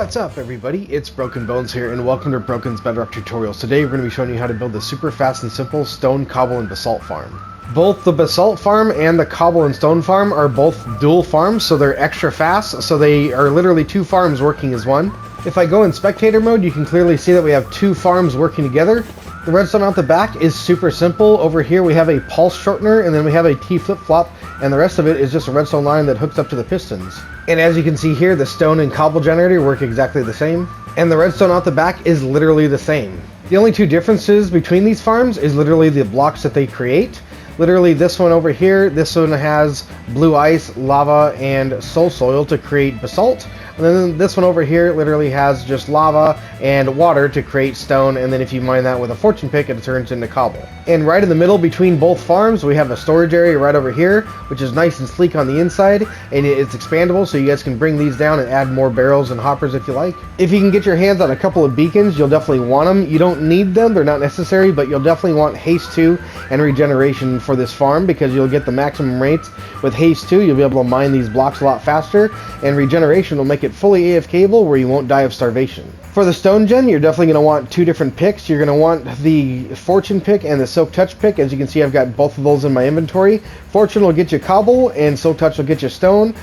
What's up everybody, it's Broken Bones here and welcome to Broken's Bedrock tutorials. Today we're going to be showing you how to build the super fast and simple stone, cobble, and basalt farm. Both the basalt farm and the cobble and stone farm are both dual farms, so they're extra fast, so they are literally two farms working as one. If I go in spectator mode, you can clearly see that we have two farms working together. The redstone out the back is super simple. Over here we have a pulse shortener and then we have a T flip-flop, and the rest of it is just a redstone line that hooks up to the pistons. And as you can see here, the stone and cobble generator work exactly the same, and the redstone out the back is literally the same. The only two differences between these farms is literally the blocks that they create. Literally this one over here, this one has blue ice, lava, and soul soil to create basalt. And then this one over here literally has just lava and water to create stone, and then if you mine that with a fortune pick, it turns into cobble. And right in the middle between both farms, we have a storage area right over here, which is nice and sleek on the inside, and it's expandable, so you guys can bring these down and add more barrels and hoppers if you like. If you can get your hands on a couple of beacons, you'll definitely want them. You don't need them, they're not necessary, but you'll definitely want haste 2 and regeneration for this farm, because you'll get the maximum rates with haste 2. You'll be able to mine these blocks a lot faster, and regeneration will make it fully AFKable where you won't die of starvation. For the stone gen, you're definitely going to want two different picks. You're going to want the fortune pick and the silk touch pick. As you can see, I've got both of those in my inventory. Fortune will get you cobble and silk touch will get you stone.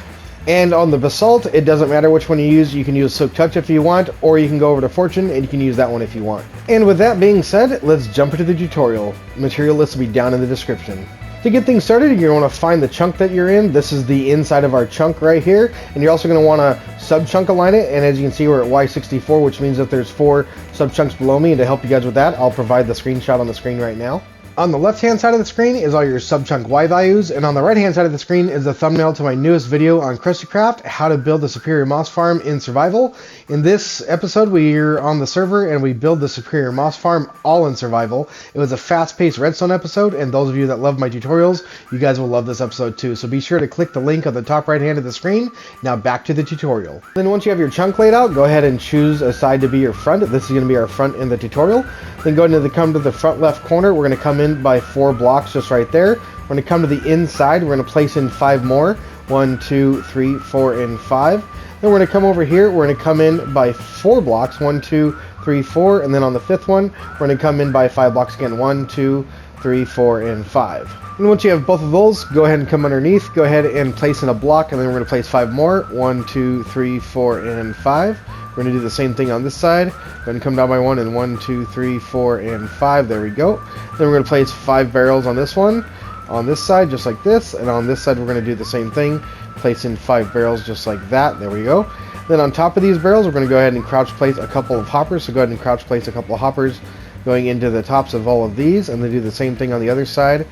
And on the basalt, it doesn't matter which one you use. You can use silk touch if you want, or you can go over to fortune and you can use that one if you want. And with that being said, let's jump into the tutorial. Material list will be down in the description. To get things started, you're going to want to find the chunk that you're in. This is the inside of our chunk right here, and you're also going to want to sub-chunk align it, and as you can see, we're at Y64, which means that there's 4 sub-chunks below me, and to help you guys with that, I'll provide the screenshot on the screen right now. On the left-hand side of the screen is all your sub-chunk Y values, and on the right-hand side of the screen is the thumbnail to my newest video on KrustyKraft, how to build the Superior Moss Farm in survival. In this episode, we're on the server and we build the Superior Moss Farm all in survival. It was a fast-paced redstone episode, and those of you that love my tutorials, you guys will love this episode too. So be sure to click the link on the top right-hand of the screen. Now back to the tutorial. Then once you have your chunk laid out, go ahead and choose a side to be your front. This is going to be our front in the tutorial. Then come to the front left corner. We're going to come in by 4 blocks just right there. We're going to come to the inside. We're going to place in 5 more. 1, 2, 3, 4, and 5. Then we're going to come over here. We're going to come in by 4 blocks. 1, 2, 3, 4. And then on the 5th one, we're going to come in by 5 blocks again. 1, 2, 3, 4, and 5. And once you have both of those, go ahead and come underneath. Go ahead and place in a block, and then we're going to place 5 more. 1, 2, 3, 4, and 5. We're going to do the same thing on this side. Go ahead and come down by 1, and 1, 2, 3, 4, and 5. There we go. Then we're going to place 5 barrels on this one, on this side, just like this. And on this side, we're going to do the same thing. Place in 5 barrels just like that. There we go. Then on top of these barrels, we're going to go ahead and crouch place a couple of hoppers. So go ahead and crouch place a couple of hoppers going into the tops of all of these. And then do the same thing on the other side.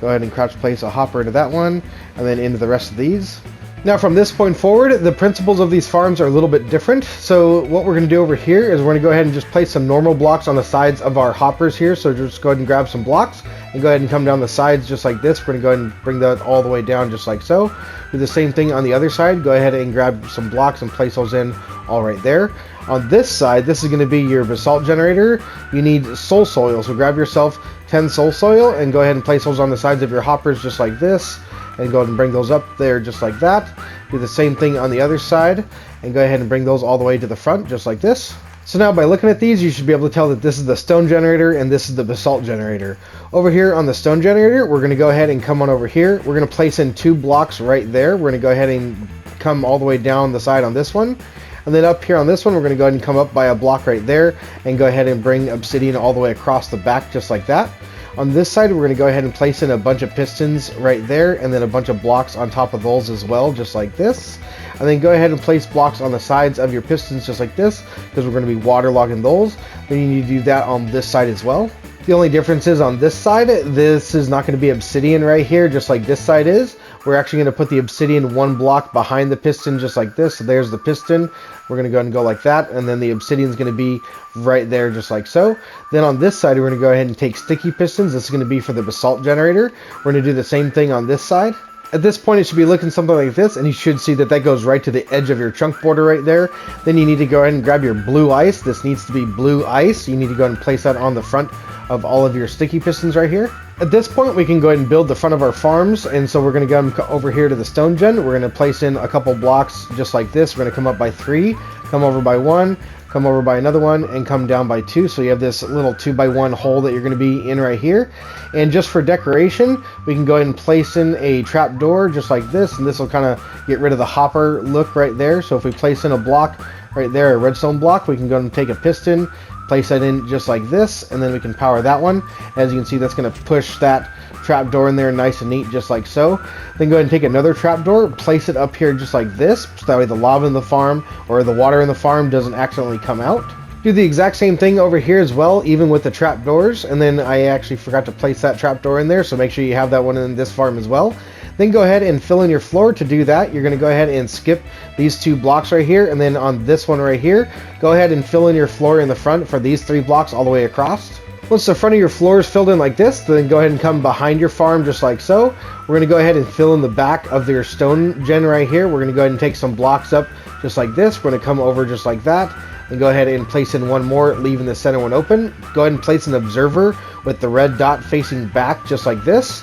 Go ahead and crouch place a hopper into that one, and then into the rest of these. Now from this point forward, the principles of these farms are a little bit different. So what we're going to do over here is we're going to go ahead and just place some normal blocks on the sides of our hoppers here. So just go ahead and grab some blocks and go ahead and come down the sides just like this. We're going to go ahead and bring that all the way down just like so. Do the same thing on the other side. Go ahead and grab some blocks and place those in all right there. On this side, this is going to be your basalt generator. You need soul soil, so grab yourself 10 soul soil and go ahead and place those on the sides of your hoppers just like this. And go ahead and bring those up there just like that. Do the same thing on the other side and go ahead and bring those all the way to the front just like this. So now by looking at these, you should be able to tell that this is the stone generator and this is the basalt generator. Over here on the stone generator, we're going to go ahead and come on over here. We're going to place in 2 blocks right there. We're going to go ahead and come all the way down the side on this one. And then up here on this one, we're going to go ahead and come up by a block right there and go ahead and bring obsidian all the way across the back just like that. On this side, we're going to go ahead and place in a bunch of pistons right there, and then a bunch of blocks on top of those as well, just like this. And then go ahead and place blocks on the sides of your pistons just like this, because we're going to be waterlogging those. Then you need to do that on this side as well. The only difference is on this side, this is not going to be obsidian right here, just like this side is. We're actually going to put the obsidian 1 block behind the piston just like this. So there's the piston. We're going to go ahead and go like that, and then the obsidian is going to be right there just like so. Then on this side, we're going to go ahead and take sticky pistons. This is going to be for the basalt generator. We're going to do the same thing on this side. At this point, it should be looking something like this, and you should see that that goes right to the edge of your chunk border right there. Then you need to go ahead and grab your blue ice. This needs to be blue ice. You need to go ahead and place that on the front of all of your sticky pistons right here. At this point, we can go ahead and build the front of our farms, and so we're going to go over here to the stone gen. We're going to place in a couple blocks just like this. We're going to come up by 3, come over by 1, come over by another one, and come down by 2. So you have this little 2x1 hole that you're going to be in right here. And just for decoration, we can go ahead and place in a trap door just like this, and this will kind of get rid of the hopper look right there. So if we place in a block right there, a redstone block, we can go and take a piston, place that in just like this, and then we can power that one. As you can see, that's going to push that trap door in there nice and neat, just like so. Then go ahead and take another trap door, place it up here just like this, so that way the lava in the farm or the water in the farm doesn't accidentally come out. Do the exact same thing over here as well, even with the trap doors. And then I actually forgot to place that trap door in there, so make sure you have that one in this farm as well. Then go ahead and fill in your floor. To do that, you're going to go ahead and skip these 2 blocks right here, and then on this one right here, go ahead and fill in your floor in the front for these 3 blocks all the way across. Once the front of your floor is filled in like this, then go ahead and come behind your farm just like so. We're going to go ahead and fill in the back of your stone gen right here. We're going to go ahead and take some blocks up just like this. We're going to come over just like that, and go ahead and place in one more, leaving the center one open. Go ahead and place an observer with the red dot facing back just like this.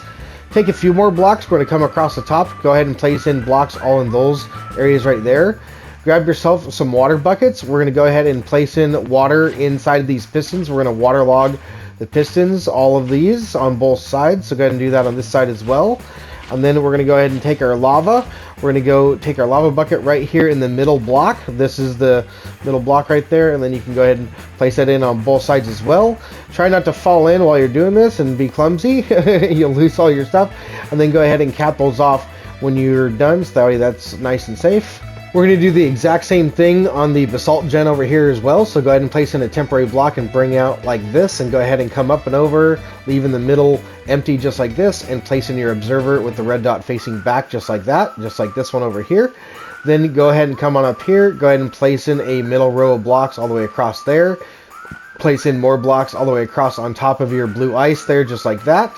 Take a few more blocks. We're going to come across the top. Go ahead and place in blocks all in those areas right there. Grab yourself some water buckets. We're going to go ahead and place in water inside of these pistons. We're going to waterlog the pistons, all of these on both sides. So go ahead and do that on this side as well. And then we're going to go ahead and take our lava. We're going to go take our lava bucket right here in the middle block. This is the middle block right there. And then you can go ahead and place that in on both sides as well. Try not to fall in while you're doing this and be clumsy. You'll lose all your stuff. And then go ahead and cap those off when you're done, so that way that's nice and safe. We're going to do the exact same thing on the Basalt Gen over here as well. So go ahead and place in a temporary block and bring out like this, and go ahead and come up and over, leaving the middle empty just like this, and place in your observer with the red dot facing back just like that, just like this one over here. Then go ahead and come on up here, go ahead and place in a middle row of blocks all the way across there. Place in more blocks all the way across on top of your blue ice there, just like that.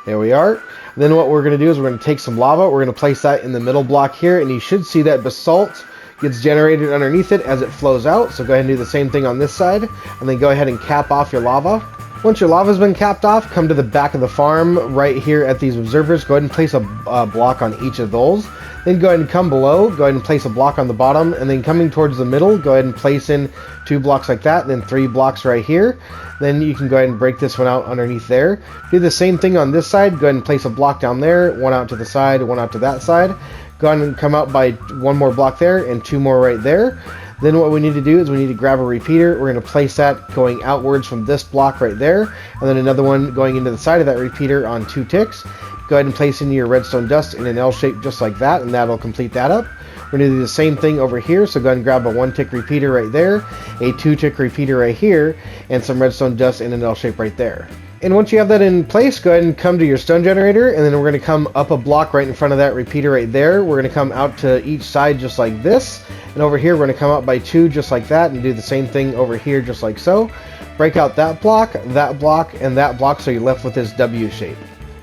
There we are. Then what we're going to do is we're going to take some lava. We're going to place that in the middle block here, and you should see that basalt gets generated underneath it as it flows out. So go ahead and do the same thing on this side, and then go ahead and cap off your lava. Once your lava's been capped off, come to the back of the farm right here at these observers. Go ahead and place a block on each of those. Then go ahead and come below, go ahead and place a block on the bottom, and then coming towards the middle, go ahead and place in 2 blocks like that, and then 3 blocks right here. Then you can go ahead and break this one out underneath there. Do the same thing on this side. Go ahead and place a block down there, 1 out to the side, 1 out to that side. Go ahead and come out by 1 more block there, and 2 more right there. Then what we need to do is we need to grab a repeater. We're going to place that going outwards from this block right there, and then another one going into the side of that repeater on 2 ticks. Go ahead and place in your redstone dust in an L shape just like that, and that'll complete that up. We're going to do the same thing over here, so go ahead and grab a 1-tick repeater right there, a 2-tick repeater right here, and some redstone dust in an L shape right there. And once you have that in place, go ahead and come to your stone generator, and then we're going to come up a block right in front of that repeater right there. We're going to come out to each side just like this, and over here we're going to come out by 2 just like that, and do the same thing over here just like so. Break out that block, and that block, so you're left with this W shape.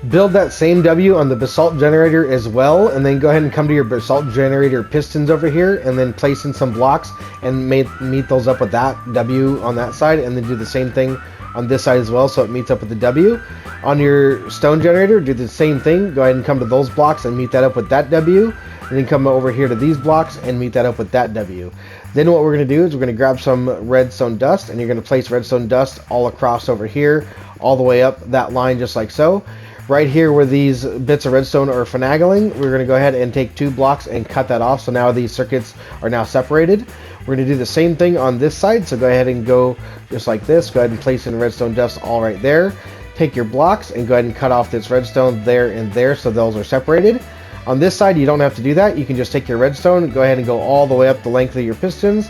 Build that same W on the Basalt Generator as well, and then go ahead and come to your Basalt Generator pistons over here, and then place in some blocks and meet those up with that W on that side, and then do the same thing on this side as well, so it meets up with the W. On your stone generator, do the same thing. Go ahead and come to those blocks and meet that up with that W, and then come over here to these blocks and meet that up with that W. Then what we're going to do is we're going to grab some redstone dust, and you're going to place redstone dust all across over here, all the way up that line just like so. Right here where these bits of redstone are finagling, we're going to go ahead and take 2 blocks and cut that off, so now these circuits are now separated. We're going to do the same thing on this side, so go ahead and go just like this. Go ahead and place in redstone dust all right there. Take your blocks and go ahead and cut off this redstone there and there, so those are separated. On this side, you don't have to do that. You can just take your redstone and go ahead and go all the way up the length of your pistons.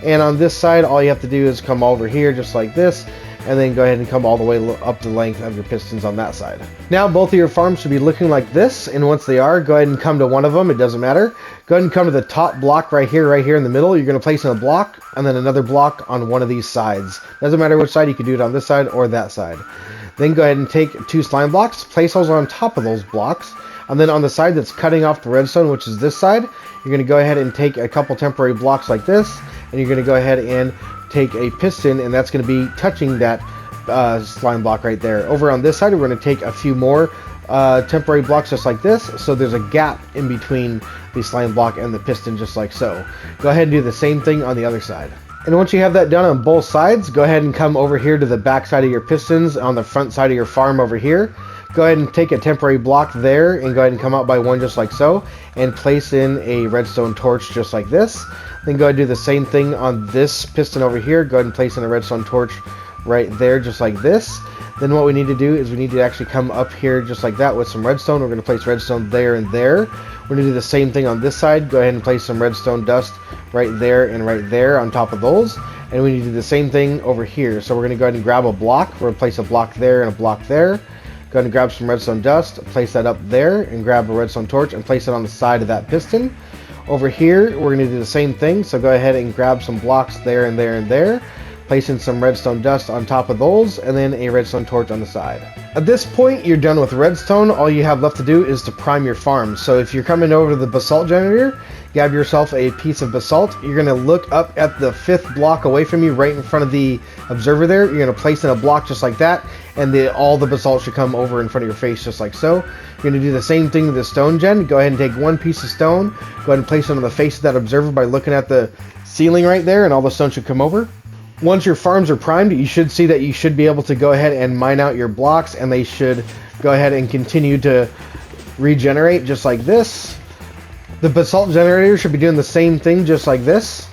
And on this side, all you have to do is come over here just like this, and then go ahead and come all the way up the length of your pistons on that side. Now both of your farms should be looking like this, and once they are, go ahead and come to one of them. It doesn't matter. Go ahead and come to the top block right here in the middle. You're going to place in a block and then another block on one of these sides. Doesn't matter which side, you can do it on this side or that side. Then go ahead and take 2 slime blocks, place those on top of those blocks, and then on the side that's cutting off the redstone, which is this side, you're going to go ahead and take a couple temporary blocks like this, and you're going to go ahead and take a piston, and that's going to be touching that slime block right there. Over on this side, we're going to take a few more temporary blocks just like this, so there's a gap in between the slime block and the piston just like so. Go ahead and do the same thing on the other side. And once you have that done on both sides, go ahead and come over here to the back side of your pistons on the front side of your farm over here. Go ahead and take a temporary block there and go ahead and come out by one just like so, and place in a redstone torch just like this. Then go ahead and do the same thing on this piston over here. Go ahead and place in a redstone torch right there just like this. Then what we need to do is we need to actually come up here just like that with some redstone. We're going to place redstone there and there. We're going to do the same thing on this side. Go ahead and place some redstone dust right there and right there on top of those. And we need to do the same thing over here. So we're going to go ahead and grab a block. We're going to place a block there and a block there. Go ahead and grab some redstone dust, place that up there, and grab a redstone torch and place it on the side of that piston. Over here, we're going to do the same thing. So go ahead and grab some blocks there and there and there. Placing some redstone dust on top of those, and then a redstone torch on the side. At this point, you're done with redstone. All you have left to do is to prime your farm. So if you're coming over to the basalt generator, grab yourself a piece of basalt. You're going to look up at the 5th block away from you, right in front of the observer there. You're going to place in a block just like that, and all the basalt should come over in front of your face just like so. You're going to do the same thing with the stone gen. Go ahead and take one piece of stone, go ahead and place it on the face of that observer by looking at the ceiling right there, and all the stone should come over. Once your farms are primed, you should see that you should be able to go ahead and mine out your blocks, and they should go ahead and continue to regenerate just like this. The basalt generator should be doing the same thing just like this.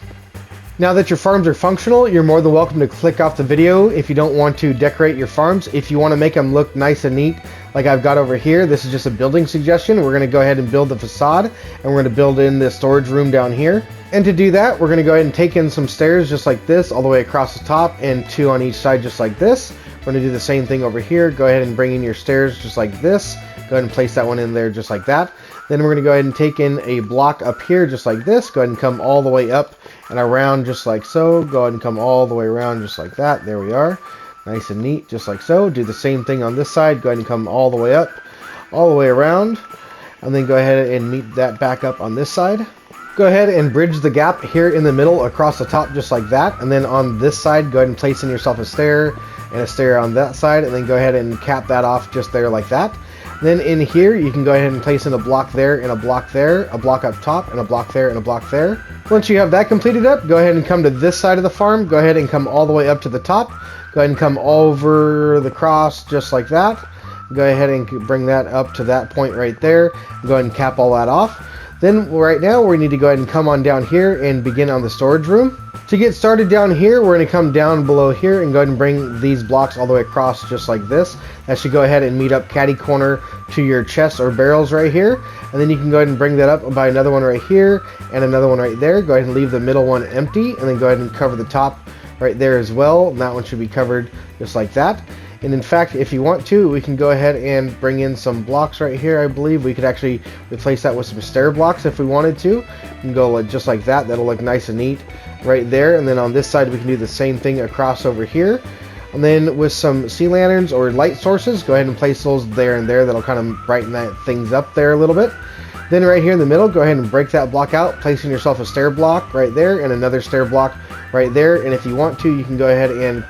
Now that your farms are functional, you're more than welcome to click off the video if you don't want to decorate your farms. If you want to make them look nice and neat, like I've got over here, this is just a building suggestion. We're going to go ahead and build the facade, and we're going to build in the storage room down here. And to do that, we're going to go ahead and take in some stairs just like this all the way across the top, and 2 on each side just like this. We're going to do the same thing over here. Go ahead and bring in your stairs just like this. Go ahead and place that one in there just like that. Then we're going to go ahead and take in a block up here just like this. Go ahead and come all the way up and around just like so. Go ahead and come all the way around just like that. There we are. Nice and neat just like so. Do the same thing on this side. Go ahead and come all the way up, all the way around. And then go ahead and meet that back up on this side. Go ahead and bridge the gap here in the middle across the top just like that. And then on this side, go ahead and place in yourself a stair and a stair on that side. And then go ahead and cap that off just there like that. Then in here, you can go ahead and place in a block there and a block there, a block up top and a block there and a block there. Once you have that completed up, go ahead and come to this side of the farm. Go ahead and come all the way up to the top. Go ahead and come over the cross just like that. Go ahead and bring that up to that point right there. Go ahead and cap all that off. Then right now we need to go ahead and come on down here and begin on the storage room. To get started down here, we're going to come down below here and go ahead and bring these blocks all the way across just like this. That should go ahead and meet up catty corner to your chests or barrels right here. And then you can go ahead and bring that up by another one right here and another one right there. Go ahead and leave the middle one empty, and then go ahead and cover the top right there as well. And that one should be covered just like that. And in fact, if you want to, we can go ahead and bring in some blocks right here. I believe we could actually replace that with some stair blocks if we wanted to. We can go just like that. That'll look nice and neat right there. And then on this side, we can do the same thing across over here. And then with some sea lanterns or light sources, go ahead and place those there and there. That'll kind of brighten that things up there a little bit. Then right here in the middle, go ahead and break that block out, placing yourself a stair block right there and another stair block right there. And if you want to, you can go ahead and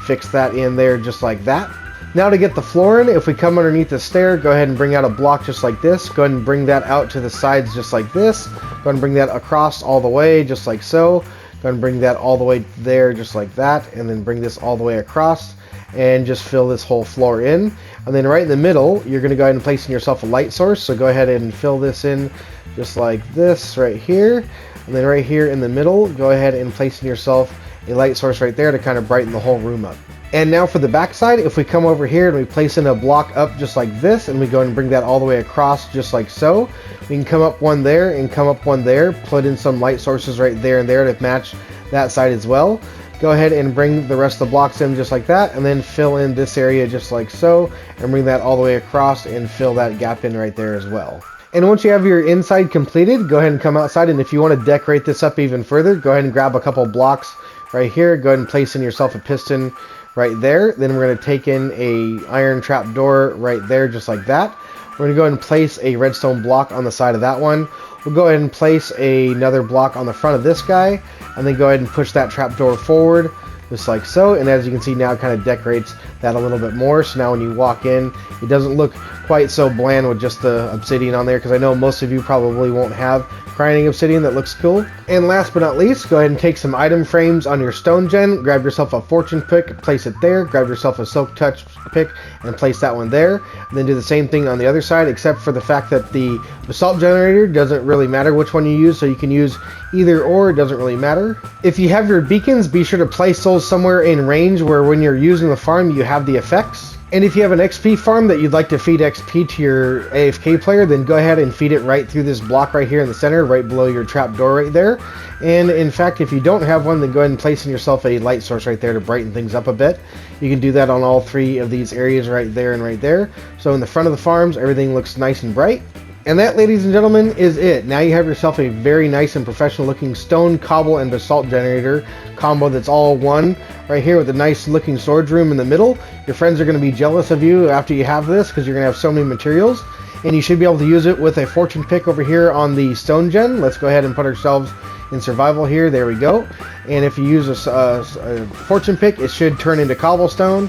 fix that in there just like that. Now to get the floor in, if we come underneath the stair, go ahead and bring out a block just like this. Go ahead and bring that out to the sides just like this. Go ahead and bring that across all the way just like so. Go ahead and bring that all the way there just like that. And then bring this all the way across and just fill this whole floor in. And then right in the middle, you're going to go ahead and place in yourself a light source. So go ahead and fill this in just like this right here. And then right here in the middle, go ahead and place in yourself a light source right there to kind of brighten the whole room up. And now for the back side, if we come over here and we place in a block up just like this, and we go and bring that all the way across just like so, we can come up one there and come up one there, put in some light sources right there and there to match that side as well. Go ahead and bring the rest of the blocks in just like that, and then fill in this area just like so, and bring that all the way across and fill that gap in right there as well. And once you have your inside completed, go ahead and come outside, and if you want to decorate this up even further, go ahead and grab a couple blocks right here. Go ahead and place in yourself a piston right there. Then we're going to take in a iron trap door right there just like that. We're going to go ahead and place a redstone block on the side of that one. We'll go ahead and place another block on the front of this guy, and then go ahead and push that trap door forward just like so. And as you can see now, it kind of decorates that a little bit more. So now when you walk in, it doesn't look quite so bland with just the obsidian on there, because I know most of you probably won't have grinding obsidian that looks cool. And last but not least, go ahead and take some item frames on your stone gen, grab yourself a fortune pick, place it there, grab yourself a silk touch pick and place that one there, and then do the same thing on the other side, except for the fact that the basalt generator doesn't really matter which one you use, so you can use either or, it doesn't really matter. If you have your beacons, be sure to place those somewhere in range where when you're using the farm you have the effects. And if you have an XP farm that you'd like to feed XP to your AFK player, then go ahead and feed it right through this block right here in the center, right below your trap door right there. And in fact, if you don't have one, then go ahead and place in yourself a light source right there to brighten things up a bit. You can do that on all three of these areas right there and right there. So in the front of the farms, everything looks nice and bright. And that, ladies and gentlemen, is it. Now you have yourself a very nice and professional looking stone, cobble, and basalt generator combo that's all one right here with a nice looking storage room in the middle. Your friends are going to be jealous of you after you have this because you're going to have so many materials. And you should be able to use it with a fortune pick over here on the stone gen. Let's go ahead and put ourselves in survival here. There we go. And if you use a fortune pick, it should turn into cobblestone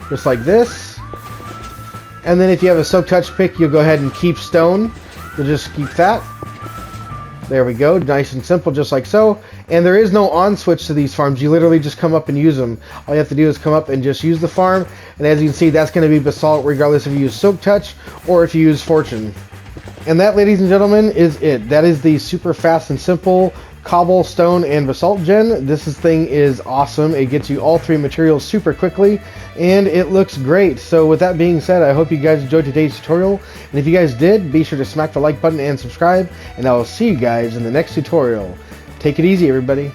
just like this. And then if you have a silk touch pick, you'll go ahead and keep stone. You'll just keep that. There we go. Nice and simple, just like so. And there is no on switch to these farms. You literally just come up and use them. All you have to do is come up and just use the farm. And as you can see, that's going to be basalt regardless if you use silk touch or if you use fortune. And that, ladies and gentlemen, is it. That is the super fast and simple cobble, stone, and basalt gen. This thing is awesome. It gets you all three materials super quickly, and it looks great. So with that being said, I hope you guys enjoyed today's tutorial, and if you guys did, be sure to smack the like button and subscribe, and I will see you guys in the next tutorial. Take it easy, everybody.